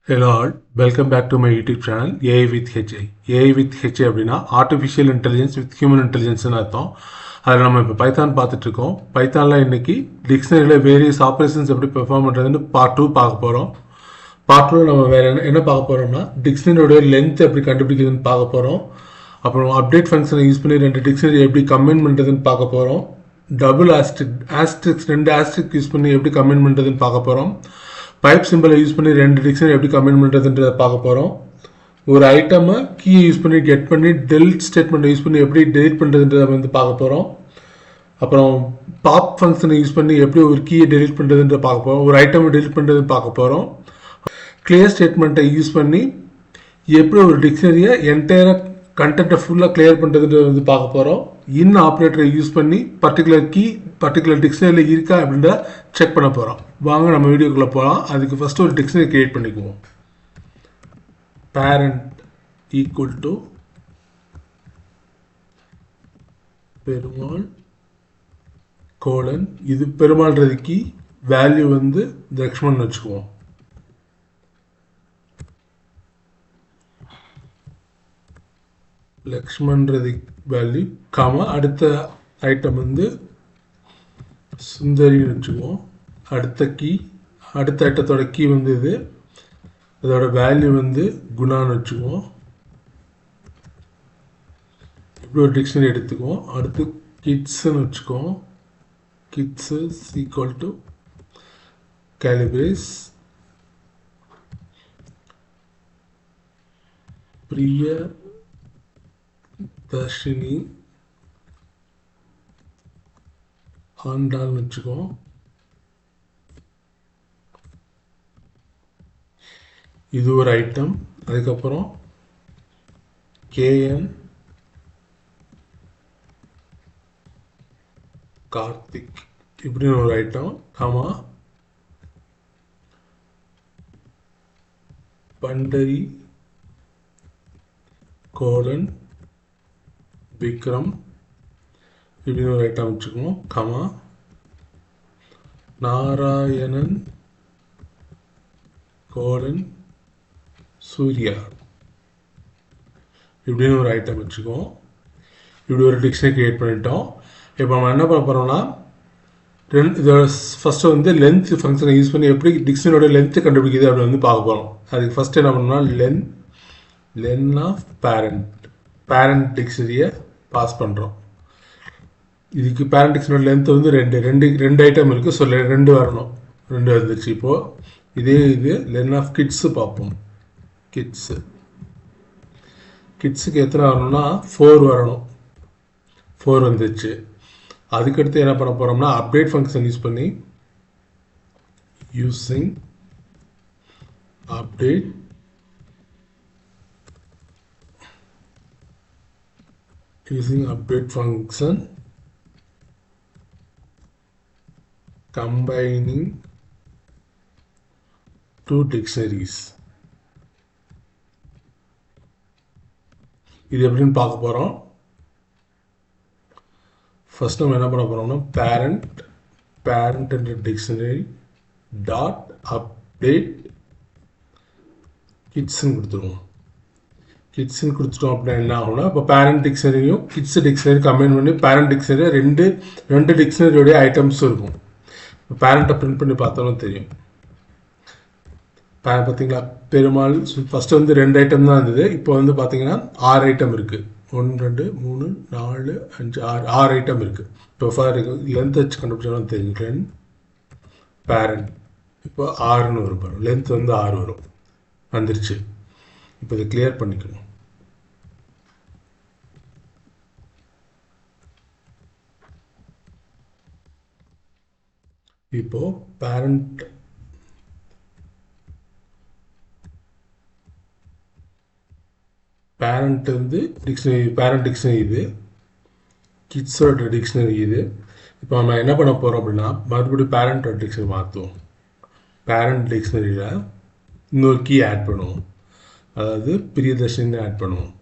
Hello all, welcome back to my YouTube channel AI with HI. AI with HI அப்படின்னா artificial intelligence with human இன்டெலிஜென்ஸ்னு அர்த்தம். அதில் நம்ம இப்போ Python பார்த்துட்டு இருக்கோம். பைத்தானில் இன்னைக்கு டிக்ஷனரியில் வேரியஸ் ஆப்ரேஷன்ஸ் எப்படி பெர்ஃபார்ம் பண்ணுறதுன்னு பார்ட் 2 பார்க்க போகிறோம். பார்ட் 2 நம்ம வேறு என்ன பார்க்க போகிறோம்னா டிக்ஷனரியோட லென்த் எப்படி கண்டுபிடிக்குதுன்னு பார்க்க போகிறோம். அப்புறம் அப்டேட் ஃபங்க்ஷனை யூஸ் பண்ணி ரெண்டு டிக்ஷனரி எப்படி கம்பைன் பண்ணுறதுன்னு பார்க்க போகிறோம். டபுள் ஆஸ்ட்ரிக்ஸ் ரெண்டு ஆஸ்ட்ரிக் யூஸ் பண்ணி எப்படி கம்பைன் பண்ணுறதுன்னு பார்க்க போகிறோம். பைப் சிம்பிளை யூஸ் பண்ணி ரெண்டு டிக்ஷனரி எப்படி கம்பைன் பண்ணுறதுன்றதை பார்க்க போகிறோம். ஒரு ஐட்டமை கீயை யூஸ் பண்ணி கெட் பண்ணி டெலிட் ஸ்டேட்மெண்ட்டை யூஸ் பண்ணி எப்படி டெலிட் பண்ணுறதுன்றதை வந்து பார்க்க போகிறோம். அப்புறம் பாப் ஃபங்க்ஷனை யூஸ் பண்ணி எப்படி ஒரு கீயை டெலிட் பண்ணுறதுன்ற பார்க்க போகிறோம். ஒரு ஐட்டமை டெலிட் பண்ணுறதுன்னு பார்க்க போகிறோம். கிளியர் ஸ்டேட்மெண்ட்டை யூஸ் பண்ணி எப்படி ஒரு டிக்ஷனரியை என்டையராக கண்டென்ட்டை ஃபுல்லாக கிளியர் பண்ணுறதுன்றதை வந்து பார்க்க போகிறோம். இன் ஆப்ரேட்டரை யூஸ் பண்ணி பர்டிகுலர் டிக்ஷனரியில் இருக்கா அப்படின்றத செக் பண்ண போகிறோம். வாங்க நம்ம வீடியோக்குள்ளே போகலாம். அதுக்கு ஃபஸ்ட்டு ஒரு டிக்ஷனரி கிரியேட் பண்ணிக்குவோம். parent equal to Perumal colon, இது பெருமாள்ன்றதுக்கு வேல்யூ வந்து லக்ஷ்மண் வச்சுக்குவோம். லக்ஷ்மன்றது வேல்யூ காமா அடுத்த ஐட்டம் வந்து சுந்தரின்னு வச்சுக்குவோம். அடுத்த ஐட்டத்தோட கீ வந்து இது, அதோட வேல்யூ வந்து குணான்னு வச்சுக்குவோம். இப்படி ஒரு டிக்ஷனரி எடுத்துக்குவோம். அடுத்து கிட்ஸ்ன்னு வச்சுக்குவோம். கிட்ஸு ஈக்குவல் டு கேலிபிரேஸ் பிரிய தர்ஷினி ஆண்டாள்னு வச்சுக்குவோம். இது ஒரு ஐட்டம். அதுக்கப்புறம் கேஎன் கார்த்திக் இப்படின்னு ஒரு item comma Pandari colon Vikram இப்படின்னு ஒரு ஐட்டம் வச்சுக்குவோம். கமா நாராயணன் கோலன் சூர்யா இப்படின்னு ஒரு ஐட்டம் வச்சுக்குவோம். இப்படி ஒரு டிக்ஷனரி கிரியேட் பண்ணிட்டோம். இப்போ நம்ம என்ன பண்ண போகிறோம்னா இதோட ஃபஸ்ட்டு வந்து லென்த் ஃபங்க்ஷனை யூஸ் பண்ணி எப்படி டிக்ஷனரியோட லென்த்து கண்டுபிடிக்குது அப்படின்னு வந்து பார்க்க போகிறோம். அதுக்கு ஃபஸ்ட்டு என்ன பண்ணோம்னா லென் ஆஃப் பேரண்ட் டிக்ஷனரியை பாஸ் பண்ணுறோம். இதுக்கு பேரண்ட் டிக்ஷனரி லென்த் வந்து ரெண்டு ஐட்டம் இருக்குது. ஸோ ரெண்டு வரணும். ரெண்டு வந்துருச்சு. இப்போது இது லென் ஆஃப் கிட்ஸு பார்ப்போம். கிட்ஸுக்கு எத்தனை வரணும்னா 4 வரணும். 4 வந்துச்சு. அதுக்கடுத்து என்ன பண்ண போகிறோம்னா அப்டேட் ஃபங்க்ஷன் யூஸ் பண்ணி using update function combining two dictionaries. இது எப்படின்னு பார்க்க போகிறோம். ஃபர்ஸ்ட் நம்ம என்ன பண்ண போகிறோம்னா பேரண்ட் என்ற டிக்ஷனரி டாட் அப்டேட் கிட்ஸ்ன்னு கொடுத்துருவோம். கிட்ஸ்ன்னு கொடுத்துட்டோம் அப்படின்னா என்ன ஆகும்னா இப்போ பேரண்ட் டிக்ஷனரியும் கிட்ஸ் டிக்ஷனரி கம்பைன் பண்ணி பேரண்ட் டிக்ஷனரி ரெண்டு டிக்ஷனரியோடைய ஐட்டம்ஸும் இருக்கும். இப்போ பேரண்ட்டை பிரிண்ட் பண்ணி பார்த்தோம்னா தெரியும். பார்த்தீங்களா, பெருமாள் ஃபஸ்ட்டு வந்து 2 ஐட்டம் தான் இருந்தது. இப்போ வந்து பார்த்தீங்கன்னா 6 ஐட்டம் இருக்குது. 1 2 3 4 5 6 ஐட்டம் இருக்குது. இப்போ ஃபார் லென்த் வச்சு கண்டுபிடிச்சாலும் தெரியும். பேரண்ட் இப்போ 6ன்னு வரும். லென்த் வந்து 6 வரும். வந்துருச்சு. இப்போ இதை கிளியர் பண்ணிக்கணும். இப்போ பேரண்ட் வந்து பேரண்ட் டிக்ஷனரி இது, கிட்ஸோட டிக்ஷனரி இது. இப்போ நம்ம என்ன பண்ண போகிறோம் அப்படின்னா மறுபடியும் பேரண்டோட டிக்ஷனரி மாற்றுவோம். பேரண்ட் டிக்ஷனரியில் இன்னொரு கீ ஆட் பண்ணுவோம். அதாவது பிரியதர்ஷினி ஆட் பண்ணுவோம்.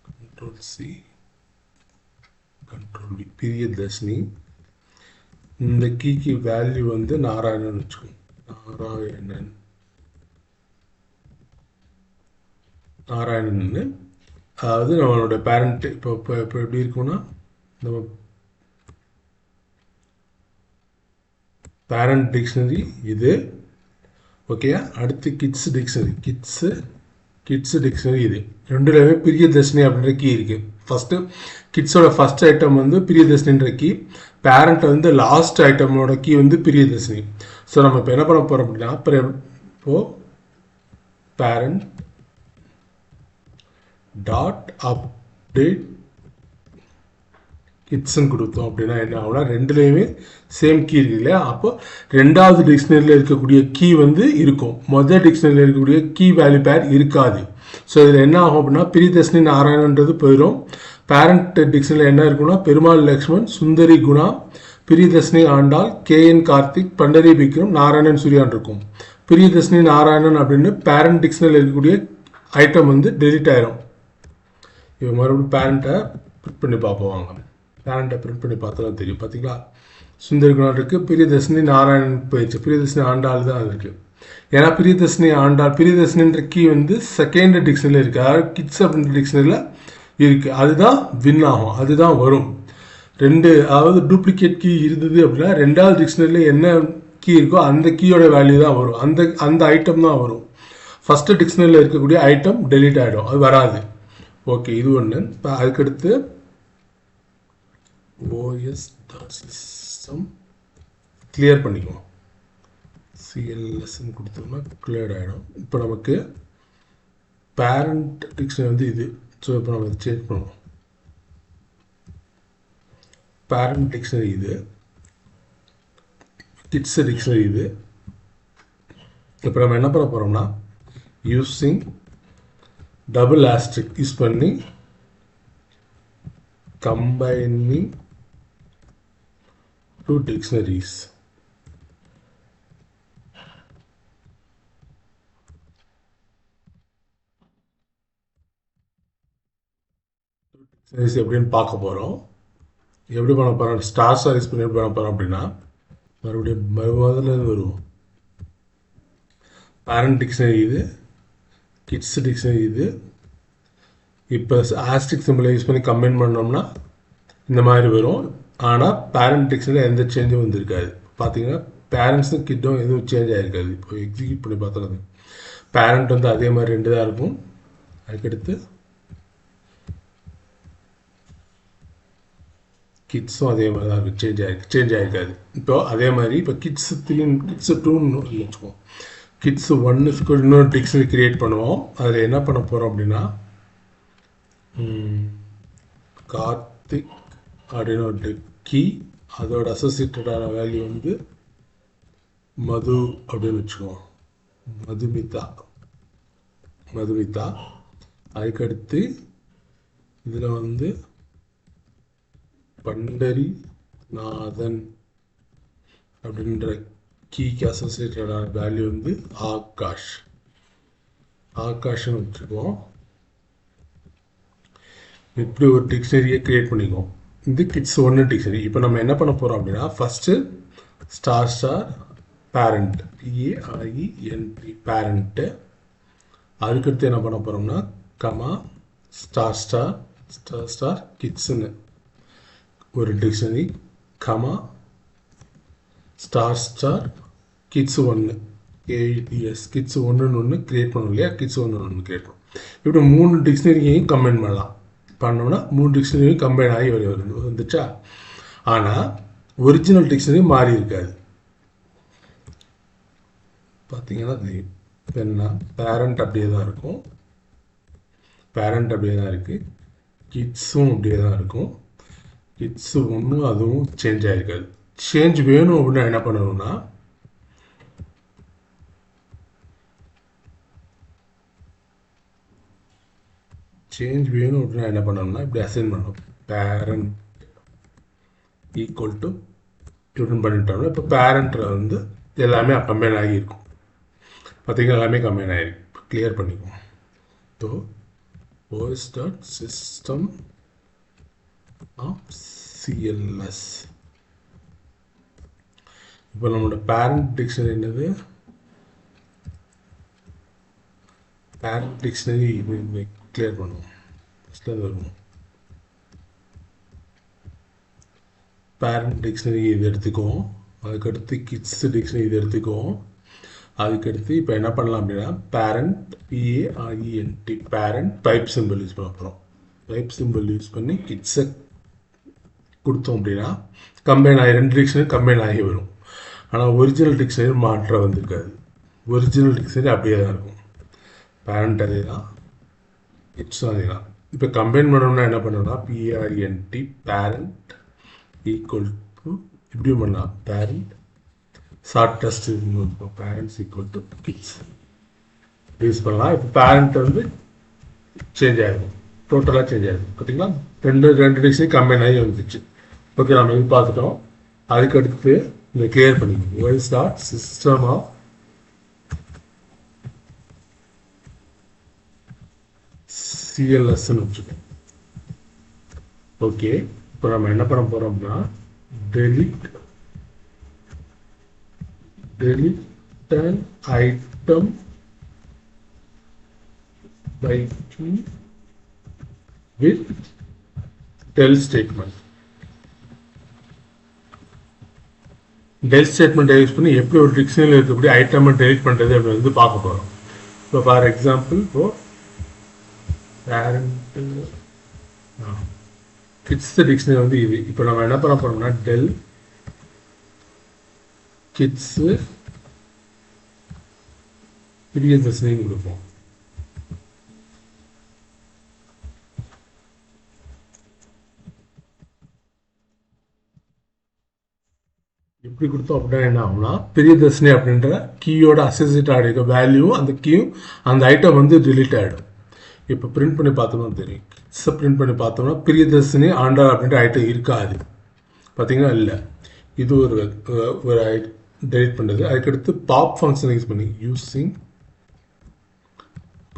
Ctrl+C Ctrl+V பிரியதர்ஷினி இந்த கீக்கு வேல்யூ வந்து நாராயணன் வச்சுக்கோங்க. நாராயணன் அதாவது நம்மளோட பேரண்ட் இப்போ இப்போ இப்போ எப்படி இருக்கும்னா நம்ம பேரண்ட் டிக்ஷனரி இது ஓகேயா. அடுத்து கிட்ஸ் டிக்ஷனரி கிட்ஸ் டிக்ஷனரி இது ரெண்டுலேயுமே பிரியதர்ஷினி அப்படின்ற கீ இருக்குது. ஃபஸ்ட்டு கிட்ஸோட ஃபஸ்ட் ஐட்டம் வந்து பிரியதர்ஷினின்ற கீ, பேரண்ட் வந்து லாஸ்ட் ஐட்டமோட கீ வந்து பிரியதர்ஷினி. ஸோ நம்ம இப்போ என்ன பண்ண போகிறோம் அப்படின்னா இப்போது பேரண்ட் டாட் அப்டேட் கிட்ஸ்ன்னு கொடுத்தோம் அப்படின்னா என்ன ஆகும்னா ரெண்டுலேயுமே சேம் கீ இருக்கு இல்லையா. அப்போ ரெண்டாவது டிக்ஷனரியில் இருக்கக்கூடிய கீ வந்து இருக்கும், முதல் டிக்ஷனரியில் இருக்கக்கூடிய கீ வேல்யூ பேர் இருக்காது. ஸோ இதில் என்ன ஆகும் அப்படின்னா பிரியதர்ஷினி நாராயணன்றது போயிடும். பேரண்ட் டிக்ஷனரியில் என்ன இருக்குன்னா பெருமாள் லக்ஷ்மண், சுந்தரி குணா, பிரியதர்ஷினி ஆண்டாள், கேஎன் கார்த்திக், பண்டரி விக்ரம், நாராயணன் சூர்யான் இருக்கும். பிரியதர்ஷினி நாராயணன் அப்படின்னு பேரண்ட் டிக்ஷனரியில் இருக்கக்கூடிய ஐட்டம் வந்து டெலிட் ஆயிரும். இப்போ மறுபடியும் பேரண்ட்டை பிரிண்ட் பண்ணி பார்ப்போம். பேரண்ட்டை பிரிண்ட் பண்ணி பார்த்தா தெரியும். பார்த்தீங்களா, சுந்தரி குணா இருக்குது, பிரியதர்ஷினி நாராயணன் போயிடுச்சு, பிரியதர்ஷினி ஆண்டாள் தான் இருக்குது. ஏன்னா பிரியதர்ஷினி ஆண்டாள் பிரியதர்ஷினின்ற கீ வந்து செகண்ட் டிக்ஷனரியில் இருக்குது, அதாவது கிட்ஸ் அப்படின்ற டிக்ஷனரியில் இருக்குது. அதுதான் வின் ஆகும், அதுதான் வரும். அதாவது டூப்ளிகேட் கீ இருந்தது அப்படின்னா ரெண்டாவது டிக்ஷனரியில் என்ன கீ இருக்கோ அந்த கீயோட வேல்யூ தான் வரும், அந்த ஐட்டம் தான் வரும். ஃபஸ்ட்டு டிக்ஷனரியில் இருக்கக்கூடிய ஐட்டம் டெலீட் ஆகிடும், அது வராது. ஓகே, இது ஒன்று. இப்போ அதுக்கடுத்து os.system கிளியர் பண்ணிக்குவோம். CLSன்னு கொடுத்தோம்னா கிளியர் ஆகிடும். இப்போ நமக்கு பேரண்ட் டிக்ஷனரி வந்து இது. ஸோ இப்போ நம்ம இதை சேஞ்ச் பண்ணுவோம். பேரண்ட் டிக்ஷனரி இது, கிட்ஸ் டிக்ஷனரி இது. இப்போ நம்ம என்ன பண்ண போகிறோம்னா யூஸிங் டபுள் ஆஸ்ட்ரிக் யூஸ் பண்ணி கம்பைனிங் டூ டிக்ஷனரிஸ். எப்படின்னு பார்க்க போகிறோம். எப்படி பண்ண போகிறோம், ஸ்டார் யூஸ் பண்ணி எப்படி பண்ண போகிறோம் அப்படின்னா மறுபடியும் முதல்ல வருவோம். பேரண்ட் டிக்ஷனரி இது, கிட்ஸ் டிக்ஷனரி இது. இப்போ ஆஸ்ட்ரிக் சிம்பிளை யூஸ் பண்ணி கம்பைன் பண்ணோம்னா இந்த மாதிரி வரும். ஆனால் பேரண்ட் டிக்ஷனரியில் எந்த சேஞ்சும் வந்துருக்காது. பார்த்தீங்கன்னா பேரண்ட்ஸும் கிட்டும் எதுவும் சேஞ்ச் ஆகிருக்காது. இப்போ எக்ஸிக்யூட் பண்ணி பார்த்தோம், பேரண்ட் வந்து அதே மாதிரி 2 தான் இருக்கும். அதுக்கடுத்து கிட்ஸும் அதே மாதிரி தான் இருக்கும், சேஞ்ச் ஆகிருக்காது. இப்போ அதே மாதிரி இப்போ கிட்ஸ் 2ன்னு வச்சுக்குவோம். கிட்ஸ் 1 இன்னொரு டிக்ஷனரி கிரியேட் பண்ணுவோம். அதில் என்ன பண்ண போகிறோம் அப்படின்னா கார்த்திக் அப்படின்னு ஒரு கீ, அதோட அசோசியேட்டடான வேல்யூ வந்து மது அப்படின்னு வச்சுக்குவோம், மதுமிதா. அதுக்கடுத்து இதில் வந்து பண்டரிநாதன் அப்படின்ற கீக்கு அசோசியேட்டடான வேல்யூ வந்து ஆகாஷ்னு வச்சுக்குவோம். இப்படி ஒரு டிக்ஷனரியை கிரியேட் பண்ணிக்குவோம். இது கிட்ஸ் 1 டிக்ஷனரி. இப்போ நம்ம என்ன பண்ண போகிறோம் அப்படின்னா first star parent, PARENT parent. அதுக்கடுத்து என்ன பண்ண போகிறோம்னா கமா ஸ்டார் கிட்ஸுன்னு ஒரு dictionary, comma star kids 1 KIDS kids 1 create பண்ணணும் இல்லையா, கிட்ஸ் 1 கிரியேட் பண்ணணும். இப்படி 3 டிக்ஷனரியையும் கம்பைன் பண்ணோம்னா 3 டிக்ஷனரியும் கம்பைன் ஆகி வந்துச்சா. ஆனால் ஒரிஜினல் டிக்ஷனரி மாறி இருக்காது. பார்த்தீங்கன்னா என்ன பேரண்ட் அப்படியே தான் இருக்கும், பேரண்ட் அப்படியே தான் இருக்குது, கிட்ஸும் அப்படியே தான் இருக்கும். கிட்ஸ் 1 அதுவும் சேஞ்ச் ஆகிருக்காது. சேஞ்ச் வேணும் அப்படின்னா என்ன பண்ணணும்னா இப்படி அசைன் பண்ணணும். பேரண்ட் ஈக்குவல் டு ரிட்டர்ன் பண்ணிட்டோம்னா இப்போ பேரண்ட்டில் வந்து எல்லாமே கம்பைன் ஆகியிருக்கும். பார்த்தீங்கன்னா எல்லாமே கம்பைன் ஆகிருக்கு. இப்போ கிளியர் பண்ணிக்குவோம். ஸோ os.system of CLS இப்போ நம்மளோட பேரண்ட் டிக்ஷனரி என்னது, பேரண்ட் டிக்ஷனரி கிளியர் பண்ணுவோம். ஃபஸ்ட்டில் வருவோம். பேரண்ட் டிக்ஷனரி இது எடுத்துக்குவோம். அதுக்கடுத்து கிட்ஸ் டிக்ஷனரி இது எடுத்துக்குவோம். அதுக்கடுத்து இப்போ என்ன பண்ணலாம் அப்படின்னா parent PARENT parent type simple use பண்ண போகிறோம். டைப் சிம்பிள் யூஸ் பண்ணி கிட்ஸை கொடுத்தோம் அப்படின்னா கம்பைன் ஆகி 2 டிக்ஷனரி கம்பைன் ஆகி வரும். ஆனால் ஒரிஜினல் டிக்ஷனரி மாற்றம் வந்திருக்காது. ஒரிஜினல் டிக்ஷனரி அப்படியே தான் இருக்கும். பேரண்ட் அதே தான், கிட்ஸும் அதே தான். இப்போ கம்பைன் பண்ணணும்னா என்ன பண்ணணும்னா PARENT பேரண்ட் ஈக்குவல் டு இப்படி பண்ணலாம், parent shortest parents equal to kids use பண்ணலாம். இப்போ பேரண்ட் வந்து சேஞ்ச் ஆகிடும், டோட்டலாக சேஞ்ச் ஆகிடும். பார்த்தீங்களா, ரெண்டு டிக்ஷனரி கம்பைன் ஆகி வந்துச்சு. ஓகே, நம்ம இது பார்த்துட்டோம். அதுக்கடுத்து இதை கிளியர் பண்ணிக்கணும். ஒய் ஸ்டார்ட் சிஸ்டம் ஆஃப் CLSன்னு வச்சுக்கோம். ஓகே, இப்போ நம்ம என்ன பண்ண போகிறோம்னா delete an item by key with del statement. del statement use பண்ணி எப்படி ஒரு டிக்ஷனரியில் இருக்கக்கூடிய ஐட்டமை டெலிட் பண்ணுறது அப்படின்னு வந்து பார்க்க போகிறோம். இப்போ ஃபார் எக்ஸாம்பிள் இப்போ பேரண்ட் கிட்ஸ் டிக்ஷனரி வந்து இது. இப்போ நம்ம என்ன பண்ண போகிறோம்னா டெல் கிட்ஸு பெரிய தசனையும் கொடுப்போம். எப்படி கொடுத்தோம் அப்படின்னா என்ன ஆகும்னா பெரிய தர்ஷினி அப்படின்ற கீயோட அசோசியேட் ஆகிருக்க வேல்யூ அந்த கீயும் அந்த ஐட்டம் வந்து டிலீட் ஆகிடும். இப்போ பிரிண்ட் பண்ணி பார்த்தோம்னா தெரியும். கிட்ஸை பிரிண்ட் பண்ணி பார்த்தோம்னா பிரியதர்ஷினி ஆண்டாள் அப்படின்ற ஐட்டம் இருக்காது. பார்த்தீங்கன்னா இல்லை, இது ஒரு டெலிட் பண்ணுறது. அதுக்கடுத்து பாப் ஃபங்க்ஷன் யூஸ் பண்ணி using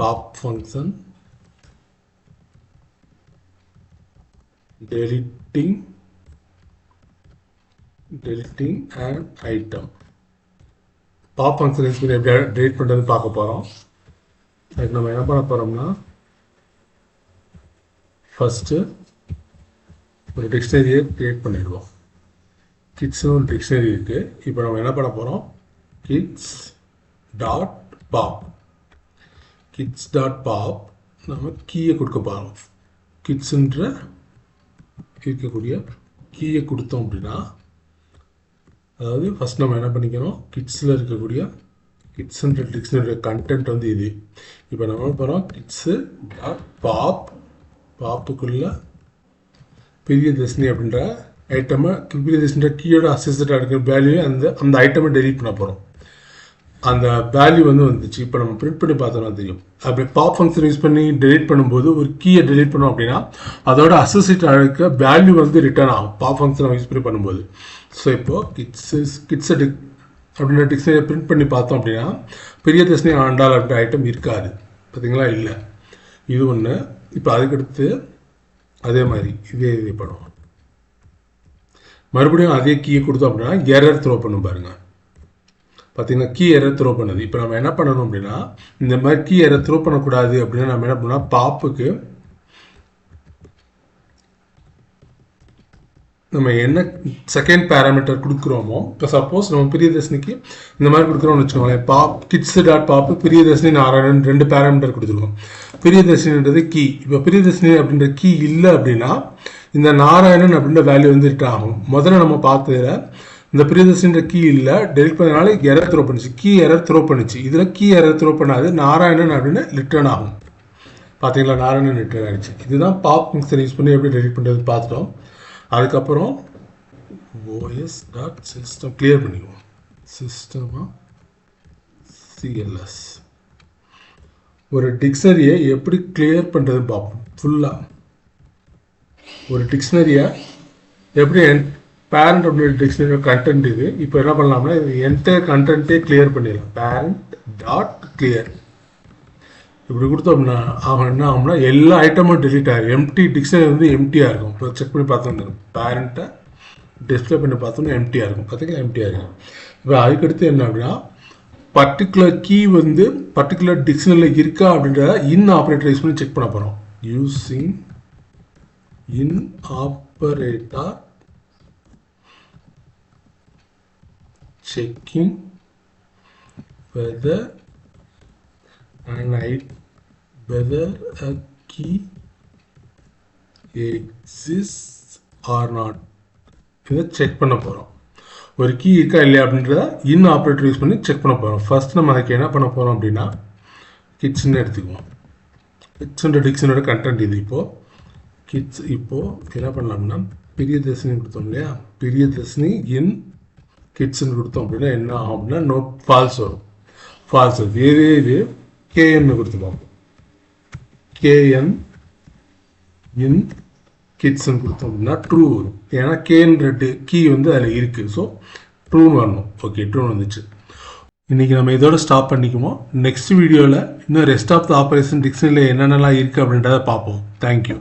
pop function deleting an item. Pop function use பண்ணி எப்படி டெலிட் பண்ணுறது பார்க்க போகிறோம். அதுக்கு நம்ம என்ன பண்ண போகிறோம்னா ஃபஸ்ட்டு ஒரு டிக்ஷனரியை க்ரியேட் பண்ணிடுவோம். கிட்ஸ்னு ஒரு டிக்ஷனரி இருக்குது. இப்போ நம்ம என்ன பண்ண போகிறோம், கிட்ஸ் டாட் பாப் நம்ம கீயை கொடுக்க போகிறோம். கிட்ஸுன்ற இருக்கக்கூடிய கீயை கொடுத்தோம் அப்படின்னா, அதாவது ஃபஸ்ட் நம்ம என்ன பண்ணிக்கிறோம், கிட்ஸில் இருக்கக்கூடிய கிட்ஸுன்ற டிக்ஷனரியோட கண்டென்ட் வந்து இது. இப்போ நம்ம என்ன பண்ணுறோம், கிட்ஸு டாட் பாப்புக்குள்ள பிரியதர்ஷினி அப்படின்ற ஐட்டமை பிரியதர்ஷினின்ற கீயோட அசோசியேட்டாக இருக்கிற வேல்யூ அந்த ஐட்டமை டெலிட் பண்ண போகிறோம். அந்த வேல்யூ வந்து வந்துச்சு. இப்போ நம்ம பிரிண்ட் பண்ணி பார்த்தோம்னா தெரியும். அப்படி பாப் ஃபங்க்ஷன் யூஸ் பண்ணி டெலிட் பண்ணும்போது ஒரு கீயை டெலிட் பண்ணோம் அப்படின்னா அதோட அசோசியேட்டாக இருக்க வேல்யூ வந்து ரிட்டர்ன் ஆகும் பாப் ஃபங்க்ஷனை யூஸ் பண்ணி பண்ணும்போது. ஸோ இப்போது கிட்ஸை அப்படின்ற டிக்ஷனரியை பிரிண்ட் பண்ணி பார்த்தோம் அப்படின்னா பிரியதர்ஷினி ஆண்டாள் அப்படின்ற ஐட்டம் இருக்காது. பார்த்தீங்களா, இல்லை. இது ஒன்று. இப்போ அதுக்கடுத்து அதே மாதிரி இதே பண்ணுவோம். மறுபடியும் அதே கீயை கொடுத்தோம் அப்படின்னா எரர் த்ரோ பண்ணும் பாருங்கள். பார்த்தீங்கன்னா கீ எரர் த்ரோ பண்ணுது. இப்போ நம்ம என்ன பண்ணணும் அப்படின்னா இந்த மாதிரி கீ எரர் த்ரோ பண்ணக்கூடாது அப்படின்னா நம்ம என்ன பண்ணோம்னா பாப்புக்கு நம்ம என்ன செகண்ட் பேராமீட்டர் கொடுக்குறோமோ, இப்போ சப்போஸ் நம்ம பிரியதர்ஷினிக்கு இந்த மாதிரி கொடுக்குறோம்னு வச்சுக்கோங்களேன். கிட்ஸ் டாட் பாப்பு பிரியதர்ஷினி நாராயணன் 2 பேராமீட்டர் கொடுத்துருக்கோம். பிரியதர்ஷினின்றது கீ. இப்போ பிரியதர்ஷினி அப்படின்ற கீ இல்லை அப்படின்னா இந்த நாராயணன் அப்படின்ற வேல்யூ வந்து ரிட்டர்ன் ஆகும். முதல்ல நம்ம பார்த்ததில் இந்த பிரியதர்ஷினின்ற கீ இல்லை, டெலிட் பண்ணதுனால எரர் த்ரோ பண்ணிச்சு, கீ எரர் த்ரோ பண்ணிச்சு. இதில் கீ எரர் த்ரோ பண்ணாது, நாராயணன் அப்படின்னு ரிட்டர்ன் ஆகும். பார்த்தீங்களா, நாராயணன் ரிட்டர்ன் ஆகிடுச்சு. இதுதான் பாப் ஃபங்க்ஷன் யூஸ் பண்ணி எப்படி டெலிட் பண்ணுறது பார்த்துட்டோம். அதுக்கப்புறம் os.system கிளியர் பண்ணிக்குவோம். சிஸ்டமாக CLS ஒரு டிக்ஷனரியை எப்படி கிளியர் பண்ணுறது பார்ப்போம். ஃபுல்லாக ஒரு டிக்ஷனரியை எப்படி பேரண்ட் அப்படின்ற டிக்ஷனரியோட கண்டென்ட் இது. இப்போ என்ன பண்ணலாம்னா இது என்டையர் கண்டென்ட்டே கிளியர் பண்ணிடலாம். பேரண்ட் டாட் கிளியர் இப்படி கொடுத்தோம்னா என்ன ஆகும்னா எல்லா ஐட்டமும் டெலிட் ஆகும். எம்டி டிக்ஷனரி வந்து எம்டியாக இருக்கும். இப்போ செக் பண்ணி பார்த்தோம். பேரண்ட்டை டிஸ்பிளே பண்ணி பார்த்தோம்னா எம்டியாக இருக்கும். பார்த்தீங்கன்னா எம்டியாக இருக்கும். இப்போ அதுக்கடுத்து என்ன அப்படின்னா பர்டிகுலர் கீ வந்து பர்டிகுலர் டிக்ஷனரியில் இருக்கா அப்படின்றத இன் ஆப்ரேட்டர் யூஸ் பண்ணி செக் பண்ண போகிறோம். Using in operator checking whether a key exists or not. இதை செக் பண்ண போகிறோம். ஒரு கீ இருக்கா இல்லையா அப்படின்றத இன் ஆப்ரேட்டர் யூஸ் பண்ணி செக் பண்ண போகிறோம். ஃபர்ஸ்ட் நம்ம அதுக்கு என்ன பண்ண போகிறோம் அப்படின்னா கிட்ஸ்ன்னு எடுத்துக்குவோம். கிட்ஸ்ன்ற டிக்ஷனோட கண்டென்ட் இது. இப்போது என்ன பண்ணலாம்னா பிரியதர்ஷினி கொடுத்தோம் இல்லையா, பிரியதர்ஷினி இன் கிட்ஸ்ன்னு கொடுத்தோம் அப்படின்னா என்ன ஆகும் அப்படின்னா நோட் ஃபால்ஸ் வரும். ஃபால்ஸ் இது கேஎன்னு கொடுத்துப்போம். கேஎன் இன் கிட்ஸ்ன்னு கொடுத்தோம் அப்படின்னா ட்ரூ வரும். ஏன்னா கேன்ற கீ வந்து அதில் இருக்குது. ஸோ ட்ரூன்னு வரணும். ஓகே, ட்ரூன்னு வந்துச்சு. இன்றைக்கி நம்ம இதோட ஸ்டாப் பண்ணிக்குவோம். நெக்ஸ்ட் வீடியோவில் இன்னும் ரெஸ்ட் ஆஃப் த ஆப்ரேஷன் டிக்ஷனரியில் என்னென்னலாம் இருக்குது அப்படின்றத பார்ப்போம். தேங்க்யூ.